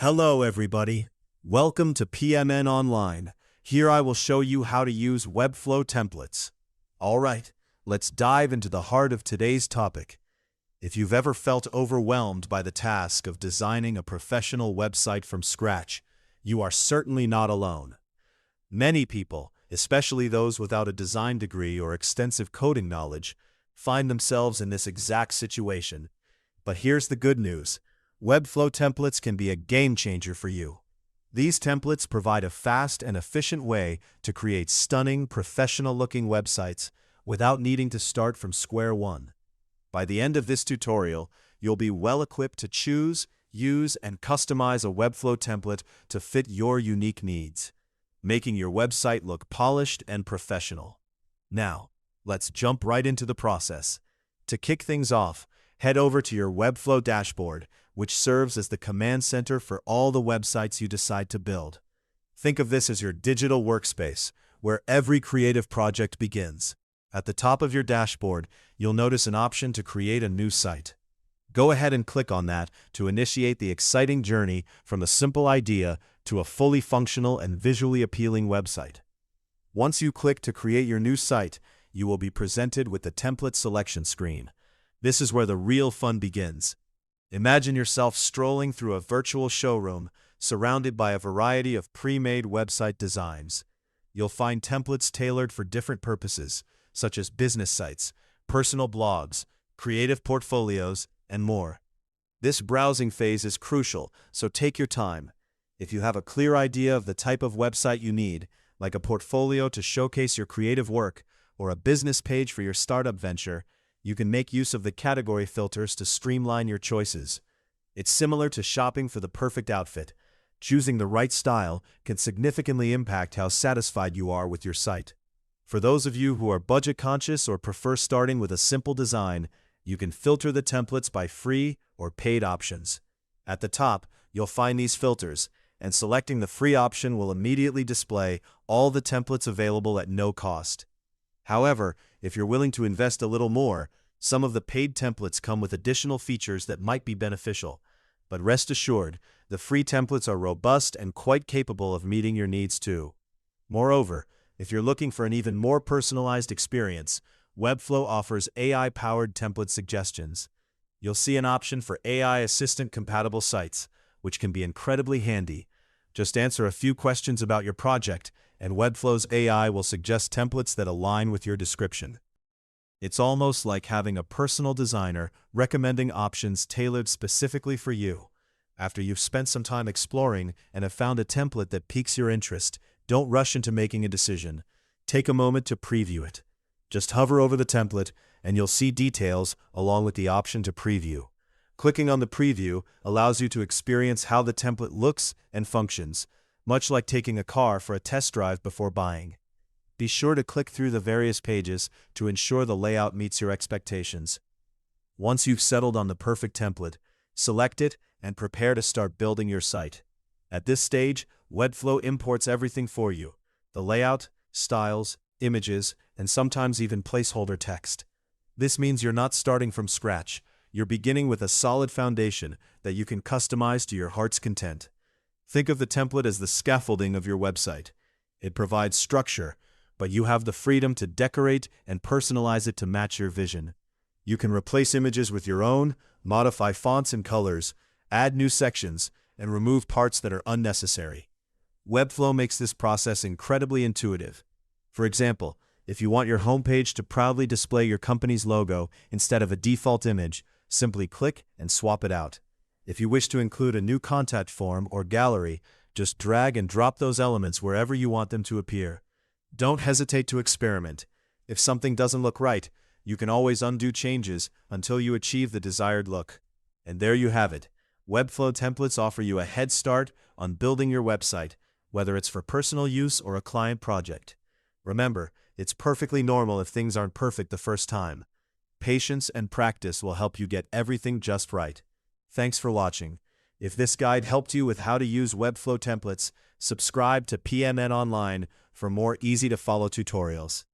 Hello everybody. Welcome to PMN Online. Here I will show you how to use Webflow templates. Alright, let's dive into the heart of today's topic. If you've ever felt overwhelmed by the task of designing a professional website from scratch, you are certainly not alone. Many people, especially those without a design degree or extensive coding knowledge, find themselves in this exact situation. But here's the good news. Webflow templates can be a game changer for you. These templates provide a fast and efficient way to create stunning, professional-looking websites without needing to start from square one. By the end of this tutorial, you'll be well equipped to choose, use, and customize a Webflow template to fit your unique needs, making your website look polished and professional. Now, let's jump right into the process. To kick things off, head over to your Webflow dashboard, which serves as the command center for all the websites you decide to build. Think of this as your digital workspace, where every creative project begins. At the top of your dashboard, you'll notice an option to create a new site. Go ahead and click on that to initiate the exciting journey from a simple idea to a fully functional and visually appealing website. Once you click to create your new site, you will be presented with the template selection screen. This is where the real fun begins. Imagine yourself strolling through a virtual showroom, surrounded by a variety of pre-made website designs. You'll find templates tailored for different purposes, such as business sites, personal blogs, creative portfolios, and more. This browsing phase is crucial, so take your time. If you have a clear idea of the type of website you need, like a portfolio to showcase your creative work, or a business page for your startup venture, you can make use of the category filters to streamline your choices. It's similar to shopping for the perfect outfit. Choosing the right style can significantly impact how satisfied you are with your site. For those of you who are budget conscious or prefer starting with a simple design, you can filter the templates by free or paid options. At the top, you'll find these filters, and selecting the free option will immediately display all the templates available at no cost. However, if you're willing to invest a little more, some of the paid templates come with additional features that might be beneficial. But rest assured, the free templates are robust and quite capable of meeting your needs too. Moreover, if you're looking for an even more personalized experience, Webflow offers AI-powered template suggestions. You'll see an option for AI assistant-compatible sites, which can be incredibly handy. Just answer a few questions about your project, and Webflow's AI will suggest templates that align with your description. It's almost like having a personal designer recommending options tailored specifically for you. After you've spent some time exploring and have found a template that piques your interest, don't rush into making a decision. Take a moment to preview it. Just hover over the template, and you'll see details along with the option to preview. Clicking on the preview allows you to experience how the template looks and functions, much like taking a car for a test drive before buying. Be sure to click through the various pages to ensure the layout meets your expectations. Once you've settled on the perfect template, select it and prepare to start building your site. At this stage, Webflow imports everything for you: the layout, styles, images, and sometimes even placeholder text. This means you're not starting from scratch. You're beginning with a solid foundation that you can customize to your heart's content. Think of the template as the scaffolding of your website. It provides structure, but you have the freedom to decorate and personalize it to match your vision. You can replace images with your own, modify fonts and colors, add new sections, and remove parts that are unnecessary. Webflow makes this process incredibly intuitive. For example, if you want your homepage to proudly display your company's logo instead of a default image, simply click and swap it out. If you wish to include a new contact form or gallery, just drag and drop those elements wherever you want them to appear. Don't hesitate to experiment. If something doesn't look right, you can always undo changes until you achieve the desired look. And there you have it. Webflow templates offer you a head start on building your website, whether it's for personal use or a client project. Remember, it's perfectly normal if things aren't perfect the first time. Patience and practice will help you get everything just right. Thanks for watching. If this guide helped you with how to use Webflow templates, subscribe to PMN Online for more easy-to-follow tutorials.